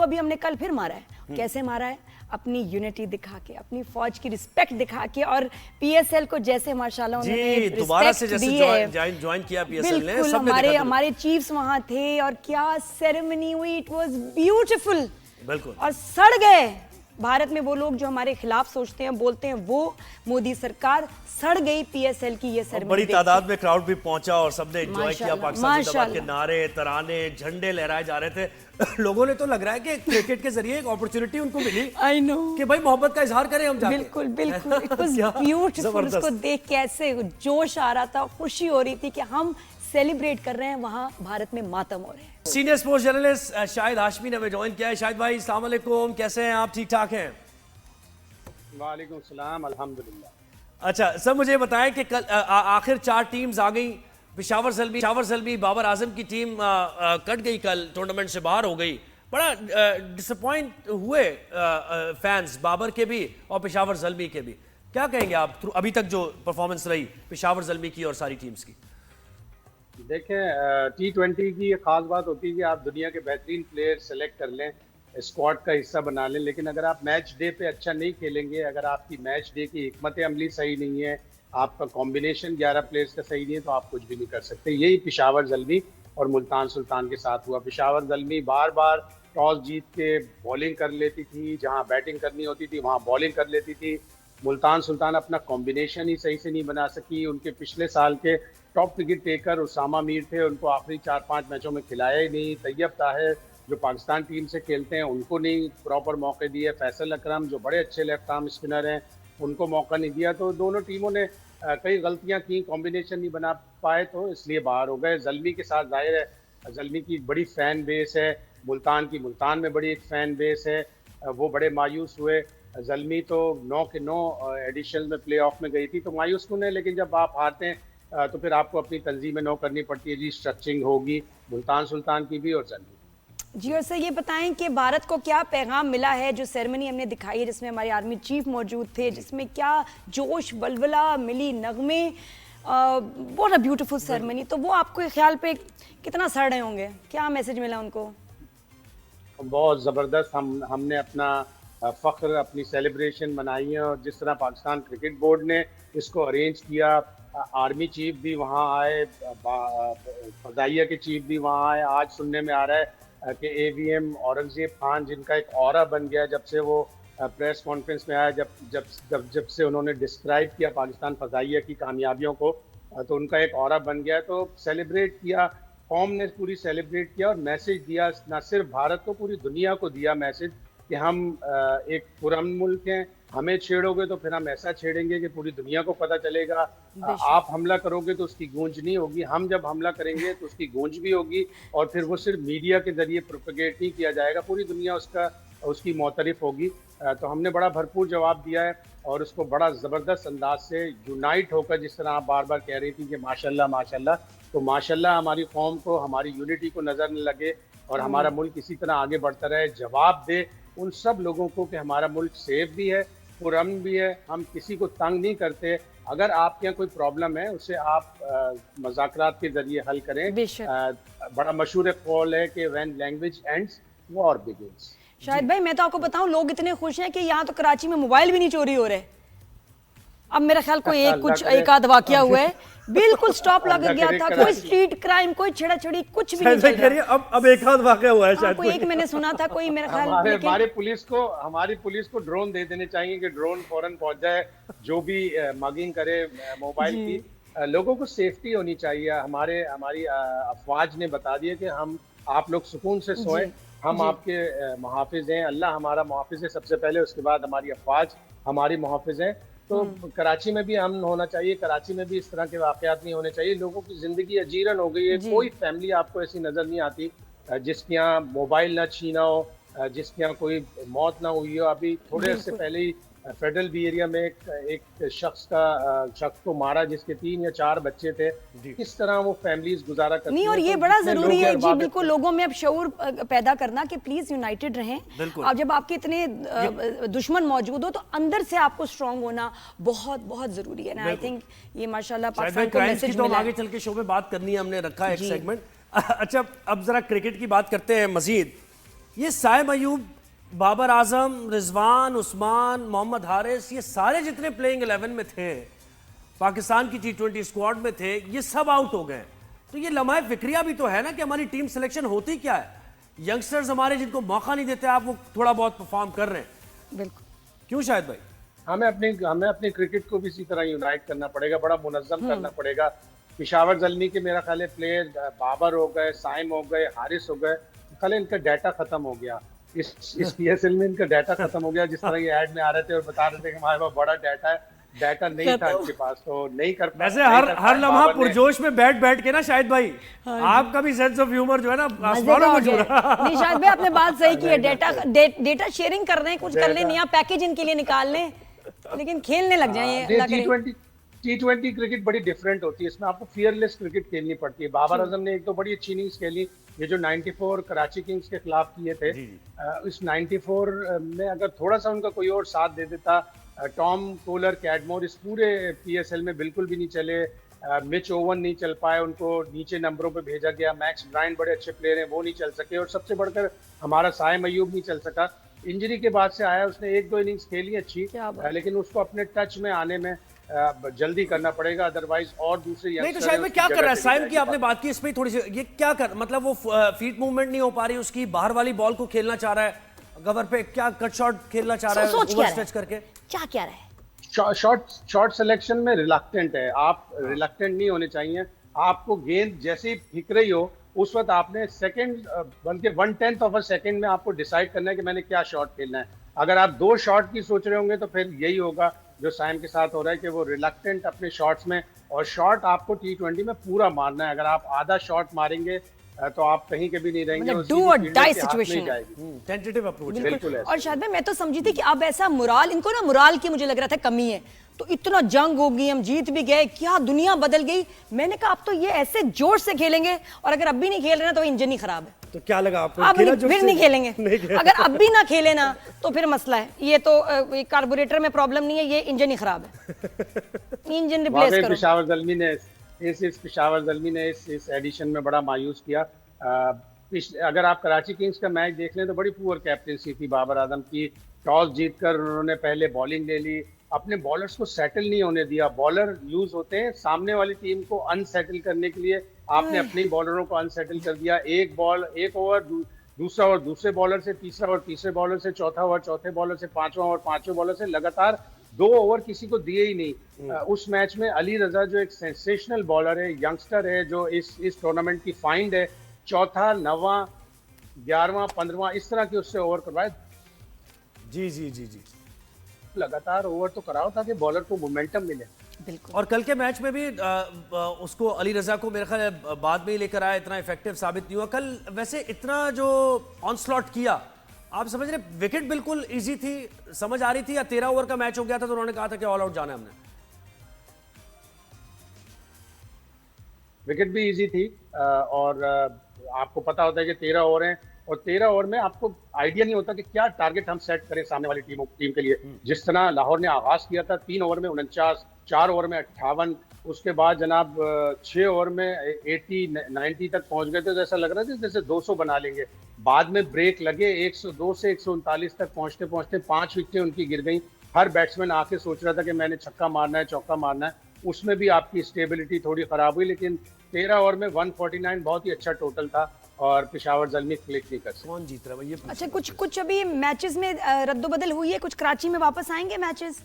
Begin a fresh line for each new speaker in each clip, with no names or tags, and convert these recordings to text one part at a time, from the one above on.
उनको अभी हमने कल फिर मारा है। कैसे मारा है? अपनी यूनिटी दिखा के, अपनी फौज की रिस्पेक्ट दिखा के, और पीएसएल को जैसे माशाल्लाह उन्होंने
दोबारा से जैसे ज्वाइन किया पीएसएल ने,
बिल्कुल हमारे चीफ्स वहां थे और क्या सेरेमनी हुई, इट वाज ब्यूटीफुल।
बिल्कुल।
और सड़ गए भारत में वो लोग जो हमारे खिलाफ सोचते हैं, बोलते हैं, वो मोदी सरकार सड़ गई पीएसएल की ये सेरेमनी।
बड़ी तादाद में क्राउड भी पहुंचा और सबने एंजॉय किया, पाकिस्तान जिंदाबाद के नारे, तराने, झंडे लहराए जा रहे थे। लोगों ने तो लग रहा है कि क्रिकेट के जरिए एक अपॉर्चुनिटी उनको मिली,
आई नो,
कि भाई मोहब्बत का इजहार करें हम जाके।
बिल्कुल बिल्कुल, इट वाज ब्यूटीफुल। उसको देख के ऐसे जोश आ रहा था, खुशी हो रही थी कि हम सेलिब्रेट कर रहे हैं, वहां भारत में मातम हो रहे हैं।
Senior sports journalist Shahid Hashmi ने हमें ज्वाइन किया है। शाहिद भाई अस्सलाम वालेकुम, कैसे हैं आप? ठीक ठाक हैं?
वालेकुम सलाम, अल्हम्दुलिल्लाह।
अच्छा सर, मुझे बताएं कि कल आखिर 4 टीम्स आ गई। पेशावर ज़ल्मी बाबर आजम की टीम कट गई, कल टूर्नामेंट से बाहर हो गई। बड़ा डिसअपॉइंट हुए फैंस, बाबर के भी और पेशावर ज़ल्मी के भी। क्या कहेंगे आप अभी तक जो परफॉर्मेंस रही पेशावर ज़ल्मी की और सारी टीम्स की?
देखें, T20 की ये खास बात होती है कि आप दुनिया के बेहतरीन प्लेयर सेलेक्ट कर लें, स्क्वाड का हिस्सा बना लें, लेकिन अगर आप मैच डे पे अच्छा नहीं खेलेंगे, अगर आपकी मैच डे की हिकमत अमली सही नहीं है, आपका कॉम्बिनेशन 11 प्लेयर्स का सही नहीं है, तो आप कुछ भी नहीं कर सकते। यही पेशावर ज़ल्मी और मुल्तान सुल्तान के साथ हुआ। पेशावर ज़ल्मी बार बार टॉस जीत के बॉलिंग कर लेती थी, जहाँ बैटिंग करनी होती थी वहाँ बॉलिंग कर लेती थी। मुल्तान सुल्तान अपना कॉम्बिनेशन ही सही से नहीं बना सकी। उनके पिछले साल के top wicket taker Usama Mir थे, उनको आखिरी 4-5 मैचों में खिलाया ही नहीं। तैयब ताहिर जो पाकिस्तान टीम से खेलते हैं उनको नहीं प्रॉपर मौके दिए। फैसल अकरम जो बड़े अच्छे लेफ्ट आर्म स्पिनर हैं उनको मौका नहीं दिया। तो दोनों टीमों ने कई गलतियां की, कॉम्बिनेशन नहीं बना पाए, तो इसलिए बाहर हो गए। ज़ल्मी के साथ जाहिर है ज़ल्मी की बड़ी फ़ैन बेस है, मुल्तान में बड़ी एक फ़ैन बेस है, वो बड़े मायूस हुए। ज़ल्मी तो 9 के 9 एडिशन में प्ले ऑफ में गई थी, तो मायूस कौन है, लेकिन जब आप हारते हैं तो फिर आपको अपनी तंजीमें नो करनी पड़ती है, रीस्ट्रक्चरिंग होगी मुल्तान सुल्तान की भी और ज़ल्मी।
जी, और सर ये बताएं कि भारत को क्या पैगाम मिला है जो सेरेमनी हमने दिखाई है, जिसमें हमारे आर्मी चीफ मौजूद थे, जिसमें क्या जोश बलबला मिली, नगमे, व्हाट अ ब्यूटीफुल सेरेमनी। तो वो आपको ख्याल पे कितना सड़ रहे होंगे, क्या मैसेज मिला उनको?
बहुत ज़बरदस्त। हमने अपना फ़ख्र, अपनी सेलिब्रेशन मनाई है, और जिस तरह पाकिस्तान क्रिकेट बोर्ड ने इसको अरेंज किया, आर्मी चीफ भी वहाँ आए, फ़ज़ाइया के चीफ भी वहाँ आए। आज सुनने में आ रहा है कि AVM औरंगज़ेब खान, जिनका एक ऑरा बन गया जब से वो प्रेस कॉन्फ्रेंस में आया, जब से उन्होंने डिस्क्राइब किया पाकिस्तान फ़ज़ाइया की कामयाबियों को, तो उनका एक ऑरा बन गया। तो सेलिब्रेट किया, कौम ने पूरी सेलिब्रेट किया और मैसेज दिया, ना सिर्फ भारत को, पूरी दुनिया को दिया मैसेज कि हम एक पुरअमन मुल्क हैं। हमें छेड़ोगे तो फिर हम ऐसा छेड़ेंगे कि पूरी दुनिया को पता चलेगा। आप हमला करोगे तो उसकी गूंज नहीं होगी, हम जब हमला करेंगे तो उसकी गूंज भी होगी, और फिर वो सिर्फ मीडिया के जरिए प्रोपेगेट नहीं किया जाएगा, पूरी दुनिया उसकी मोतरिफ होगी। तो हमने बड़ा भरपूर जवाब दिया है, और उसको बड़ा ज़बरदस्त अंदाज से यूनाइट होकर, जिस तरह आप बार बार कह रही थी कि माशाल्लाह माशाल्लाह, तो माशाल्लाह हमारी कौम को, हमारी यूनिटी को नज़र न लगे, और हमारा मुल्क इसी तरह आगे बढ़ता रहे, जवाब दे उन सब लोगों को कि हमारा मुल्क सेफ भी है, पुरअमन भी है, हम किसी को तंग नहीं करते। अगर आपके यहाँ कोई प्रॉब्लम है उसे आप मज़ाकरात के जरिए हल करें। बड़ा मशहूर कॉल है कि when language ends war begins.
Shahid भाई, मैं तो आपको बताऊं, लोग इतने खुश हैं कि यहाँ तो कराची में मोबाइल भी नहीं चोरी हो रहे। अब मेरा ख्याल कोई एक आध वाकया हुआ है, बिल्कुल स्टॉप लग गया था, कोई स्ट्रीट क्राइम, कोई छेड़ाछेड़ी, कुछ भी नहीं चल रहा।
अब एक आध वाकया हुआ है शायद,
कोई एक मैंने सुना था, कोई मेरा ख्याल।
हमारी पुलिस को ड्रोन दे देने चाहिए कि ड्रोन फौरन पहुंच जाए, जो भी मगिंग करे मोबाइल की। लोगों को सेफ्टी होनी चाहिए। हमारी अफवाज ने बता दिया कि आप लोग सुकून से सोएं, हम आपके मुहाफिज हैं, अल्लाह हमारा मुहाफिज है सबसे पहले, उसके बाद हमारी अफवाज हमारी मुहाफिज हैं। तो कराची में भी अमन होना चाहिए, कराची में भी इस तरह के वाकयात नहीं होने चाहिए। लोगों की जिंदगी अजीरन हो गई है, कोई फैमिली आपको ऐसी नजर नहीं आती जिसके यहाँ मोबाइल ना छीना हो, जिसके यहाँ कोई मौत ना हुई हो। अभी थोड़े से पहले ही फेडरल बी एरिया में एक शख्स को मारा जिसके 3 या 4 बच्चे थे। किस तरह वो फैमिलीज गुजारा करती
नहीं, और ये बड़ा जरूरी है जी, बिल्कुल, लोगों में अब शऊर पैदा करना कि प्लीज यूनाइटेड रहें। अब जब आपके इतने दुश्मन मौजूद हो तो अंदर से आपको स्ट्रांग होना बहुत बहुत जरूरी है ना। आई थिंक ये माशाल्लाह पाकिस्तान को मैसेज मिला है।
आगे चल के शो में बात करनी है, हमने रखा है एक सेगमेंट। अच्छा, अब जरा क्रिकेट की बात करते हैं मजीद। ये साइम अयूब, बाबर आजम, रिजवान, उस्मान, मोहम्मद हारिस, ये सारे जितने प्लेइंग 11 में थे, पाकिस्तान की T20 स्क्वाड में थे, ये सब आउट हो गए। तो ये लम्हा फिक्रिया भी तो है ना कि हमारी टीम सिलेक्शन होती क्या है। यंगस्टर्स हमारे जिनको मौका नहीं देते आप, वो थोड़ा बहुत परफॉर्म कर रहे हैं।
बिल्कुल।
क्यों शायद भाई?
हमें अपनी क्रिकेट को भी इसी तरह यूनाइट करना पड़ेगा, बड़ा मुनज़्ज़म करना पड़ेगा। पिशावर ज़ल्मी के मेरा ख्याल है प्लेयर बाबर हो गए, साइम हो गए, हारिस हो गए, ख्याल इनका डाटा खत्म हो गया। इस PSL में इनका डाटा खत्म हो गया। जिस तरह ये ऐड में आ रहे थे और बता रहे थे कि हमारे पास बड़ा डाटा है, डाटा नहीं था इनके पास, तो नहीं कर पाए।
वैसे हर लम्हा पुरजोश में बैठ के ना शायद भाई, आपका भी सेंस ऑफ ह्यूमर जो है ना आसमानों में जुड़ा।
नहीं शायद भाई आपने बात सही की है, डेटा शेयरिंग कर रहे हैं, कुछ कर लें, नया पैकेज इनके लिए निकाल लें, लेकिन खेलने लग जाए।
T20 क्रिकेट बड़ी डिफरेंट होती है, इसमें आपको फियरलेस क्रिकेट खेलनी पड़ती है। बाबर आजम ने एक तो बड़ी अच्छी इनिंग्स खेली, ये जो 94 कराची किंग्स के खिलाफ किए थे। इस 94 में अगर थोड़ा सा उनका कोई और साथ दे देता, टॉम कोलर, कैडमोर इस पूरे PSL में बिल्कुल भी नहीं चले, मिच ओवन नहीं चल पाए, उनको नीचे नंबरों पे भेजा गया। मैक्स ब्रायन बड़े अच्छे प्लेयर हैं, वो नहीं चल सके, और सबसे बढ़कर हमारा साइम अयूब नहीं चल सका। इंजरी के बाद से आया, उसने एक दो इनिंग्स खेली अच्छी, लेकिन उसको अपने टच में आने में जल्दी करना पड़ेगा, अदरवाइज और दूसरे
नहीं। तो शायद में क्या कर रहा है साइम की, आपने बात की इस पे थोड़ी सी, ये क्या कर, मतलब वो फीट मूवमेंट नहीं हो पा रही उसकी, बाहर वाली बॉल को खेलना चाह रहा है, कवर पे क्या कट शॉट खेलना चाह रहा है, ओवर स्ट्रेच करके
क्या रहा है।
शॉट सिलेक्शन में रिलक्टेंट है। आप रिलक्टेंट नहीं होने चाहिए। आपको गेंद जैसे ही फेंक रही हो उस वक्त आपने सेकंड, बल्कि 1/10 ऑफ अ सेकंड में आपको डिसाइड करना है कि मैंने क्या शॉट खेलना है। अगर आप 2 शॉट की सोच रहे होंगे तो फिर यही होगा जो साइम के साथ हो रहा है कि वो रिलक्टेंट अपने शॉट्स में, और शॉट आपको T20 में पूरा मारना है। अगर आप आधा शॉट मारेंगे तो आप कहीं के भी नहीं रहेंगे,
डू और डाई सिचुएशन है,
टेंटेटिव अप्रोच
बिल्कुल है।
और शायद मैं तो समझी थी कि अब ऐसा मुराल, इनको ना मुराल की मुझे लग रहा था कमी है, तो इतना जंग हो गई, हम जीत भी गए, क्या दुनिया बदल गई। मैंने कहा अब तो ये ऐसे जोश से खेलेंगे, और अगर अब भी नहीं खेल रहे ना तो इंजन ही खराब है।
तो क्या लगा आपको?
अब फिर नहीं खेलेंगे। अगर अब भी ना खेले ना तो फिर मसला है। ये तो कार्बोरेटर में प्रॉब्लम नहीं है, ये इंजन ही खराब है। इंजन रिप्लेस करो।
पिशावर ज़ल्मी ने इस एडिशन में बड़ा मायूस किया। अगर आप कराची किंग्स का मैच देख लें तो बड़ी पुअर कैप्टेंसी थी बाबर आजम की। टॉस जीतकर उन्होंने पहले बॉलिंग ले ली, अपने बॉलर्स को सेटल नहीं होने दिया। बॉलर यूज होते हैं सामने वाली टीम को अनसेटल करने के लिए, आपने अपने बॉलरों को अनसेटल कर दिया। एक ओवर दूसरा ओवर दूसरे बॉलर से, तीसरा ओवर तीसरे बॉलर से, चौथा ओवर चौथे बॉलर से, पांचवा ओवर पांचवें बॉलर से, लगातार 2 ओवर किसी को दिए ही नहीं। उस मैच में अली रजा जो एक सेंसेशनल बॉलर है, यंगस्टर है, जो इस टूर्नामेंट की फाइंड है, चौथा, 9वां, 11वां, 15वां इस तरह के उससे ओवर करवाए।
जी
लगातार ओवर तो कराओ ताकि बॉलर को मोमेंटम मिले।
बिल्कुल।
और कल के मैच में भी उसको अली रजा को मेरे ख्याल बाद में ही लेकर आया, इतना इफेक्टिव साबित नहीं हुआ कल। वैसे इतना जो ऑनस्लॉट किया, आप समझ रहे विकेट बिल्कुल इजी थी, समझ आ रही थी, या 13 ओवर का मैच हो गया था तो उन्होंने कहा था कि ऑल आउट जाना है हमने?
विकेट भी इजी थी, और आपको पता होता है कि 13 ओवर हैं, और 13 ओवर में आपको आइडिया नहीं होता कि क्या टारगेट हम सेट करें सामने वाली टीम के लिए। जिस तरह लाहौर ने आगाज किया था, 3 ओवर में 49, 4 ओवर में 58, उसके बाद जनाब 6 ओवर में 80, 90 तक पहुंच गए थे, तो ऐसा लग रहा था जैसे 200 बना लेंगे। बाद में ब्रेक लगे, 102 से 139 तक पहुंचते पहुंचते 5 विकेटें उनकी गिर गई। हर बैट्समैन आके सोच रहा था कि मैंने छक्का मारना है, चौका मारना है, उसमें भी आपकी स्टेबिलिटी थोड़ी खराब हुई। लेकिन 13 ओवर में 149 बहुत ही अच्छा टोटल था, और पिशावर ज़ल्मी क्लिक नहीं कर सकते।
कौन जीत रहा है ये?
अच्छा, कुछ अभी मैचेस में रद्दोबदल हुई है, कुछ कराची में वापस आएंगे मैचेस,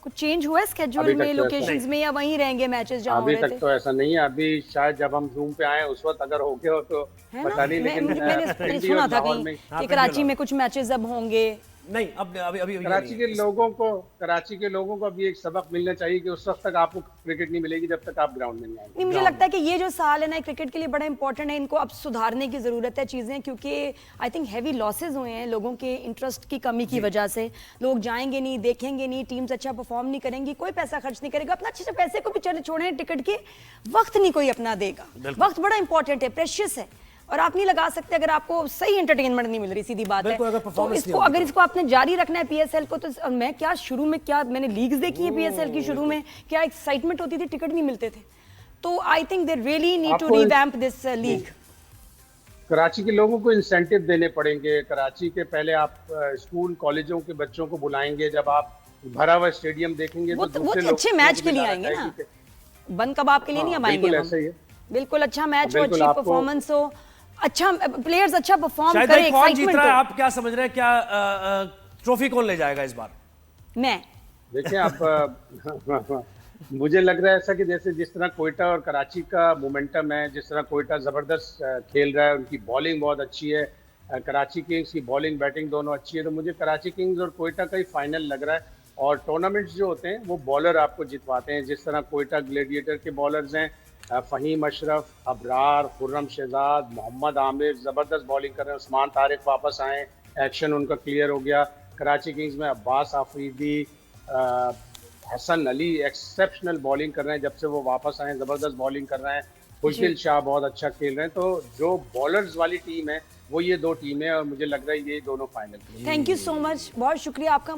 कुछ चेंज हुआ है स्केड्यूल में, लोकेशंस में, या वहीं रहेंगे मैचेस जहां हो रहे थे?
अभी तक तो ऐसा नहीं है। अभी शायद जब हम जूम पे आए उस वक्त अगर हो गया हो तो पता नहीं, लेकिन
मैंने सुना था कि कराची में कुछ मैचेस अब होंगे।
नहीं, अब अभी
कराची के लोगों को अभी एक सबक मिलना चाहिए कि उस वक्त तक आपको क्रिकेट नहीं मिलेगी जब तक आप ग्राउंड में नहीं आएंगे।
नहीं, मुझे लगता है कि ये जो साल है ना क्रिकेट के लिए बड़ा इंपॉर्टेंट है, इनको अब सुधारने की जरूरत है चीजें, क्योंकि आई थिंक हैवी लॉसेज हुए हैं लोगों के इंटरेस्ट की कमी की वजह से। लोग जाएंगे नहीं, देखेंगे नहीं, टीम्स अच्छा परफॉर्म नहीं करेंगी, कोई पैसा खर्च नहीं करेगा अपना। अच्छे से पैसे को भी चले छोड़े टिकट के, वक्त नहीं कोई अपना देगा। वक्त बड़ा इंपॉर्टेंट है, प्रेशियस है, और आप नहीं लगा सकते अगर आपको सही एंटरटेनमेंट नहीं मिल रही, सीधी बात है। तो अगर इसको आपने जारी रखना है PSL को, तो मैं क्या शुरू में क्या मैंने लीग्स देखी है PSL की, शुरू में क्या एक्साइटमेंट होती थी, टिकट नहीं मिलते थे। तो I think they really need to revamp this league.
Karachi के लोगों को इंसेंटिव देने पड़ेंगे। कराची के पहले आप स्कूल कॉलेजों के बच्चों को बुलाएंगे, जब आप भरा हुआ स्टेडियम देखेंगे
वो
तो
तो
दूसरे
अच्छे
लोगों
मैच
को
के
भी
लिए
लाना
आएंगे ना,
चाहिए कि-
बन कबाब के लिए नहीं
हाँ,
हम आएंगे
बिल्कुल
हम।
ऐसा ही है।
बिल्कुल अच्छा मैच हो,
बिल्कुल,
अच्छी
आपको-
परफॉर्मेंस हो, अच्छा प्लेयर्स अच्छा परफॉर्म
शायद
करें,
कौन जीत
एक्साइटमेंट
रहा है,
हो।
आप क्या समझ रहे हैं, क्या ट्रॉफी कौन ले जाएगा इस बार?
मैं
देखिए आप मुझे लग रहा है ऐसा कि जैसे जिस तरह कोयटा और कराची का मोमेंटम है, जिस तरह कोयटा ज़बरदस्त खेल रहा है, उनकी बॉलिंग बहुत अच्छी है, कराची किंग्स की बॉलिंग बैटिंग दोनों अच्छी है, तो मुझे कराची किंग्स और कोयटा का ही फाइनल लग रहा है। और टूर्नामेंट्स जो होते हैं वो बॉलर आपको जितवाते हैं, जिस तरह कोयटा ग्लेडिएटर के बॉलर्स हैं, फ़हीम अशरफ, अबरार, खुर्रम शहजाद, मोहम्मद आमिर ज़बरदस्त बॉलिंग कर रहे हैं, उस्मान तारिक वापस आए, एक्शन उनका क्लियर हो गया। कराची किंग्स में अब्बास आफरीदी, हसन अली एक्सेप्शनल बॉलिंग कर रहे हैं, जब से वो वापस आए ज़बरदस्त बॉलिंग कर रहे हैं। खुशदिल शाह बहुत अच्छा खेल रहे हैं। तो जो बॉलर्स वाली टीम है वो ये दो टीमें हैं और मुझे लग रहा है ये दोनों final.
Thank you so much, बहुत शुक्रिया आपका।